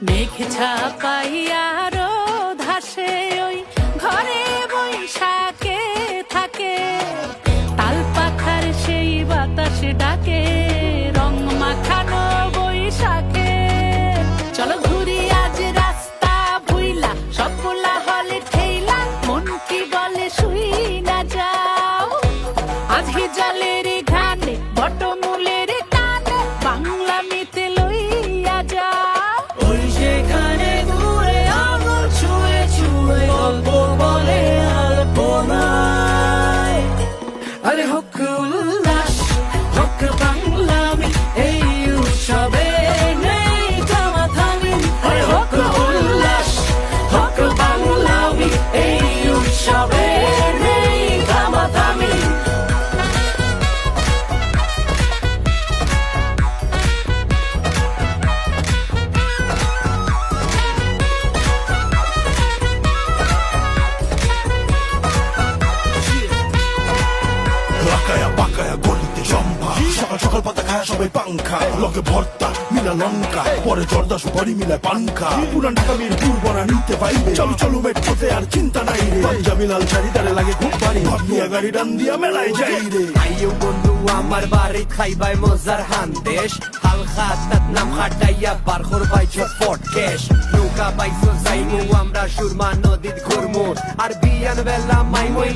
মেঘ ছাপাইয়ারো ধাসে ওই ঘরে বৈশাখে থাকে, তাল পাখার সেই বাতাস ডাকে রং মাখানো বৈশাখে। চলো ঘুরি আজ রাস্তা ভুইলা, সবগুলা হলে ঠেইলা, মন কি বলে শুই না যাও। আজ জলের ঘানে বটমূলের টানে বাংলা মিতে লইয়া যাও। ওই সেখানে দূরে আঙুল ছুঁয়ে ছুঁয়ে গল্প বলে আলপনায়। আরে হোক উল্লাস হোক বাংলামি, এই উৎসবে নেই থামাথামি। আরে হোক উল্লাস হোক বাংলামি, এই উৎসবে নেই থামাথামি। লাকায়া বাকায়া গলিতে জম্ভা, সকাল সকাল পাতা খায় সবাই পাংখা, লগে ভর্তা মিলা লঙ্কা, পরে জর্দা সুপারি মিলায় পানখা। পুরান ঢাকা মিরপুর বনা নিতে পাইবে, চলো চলো মেট্রোতে আর চিন্তা নাই রে। পাঞ্জাবি লাল শাড়ি তারে লাগে খুব ভারী, ভাবিয়া গাড়ি ডান দিয়া মেলায় যাই রে। আইও বন্ধু আমার বাড়ি খাইবাই মজার হান্দেশ, হালকা তাত নাম খাটাইয়া পার করবাই ঝটপট কেশ। নৌকা পাইছো যাইমু আমরা সুরমা নদীত ঘুরমু, আর বিয়ান বেলা মাই মই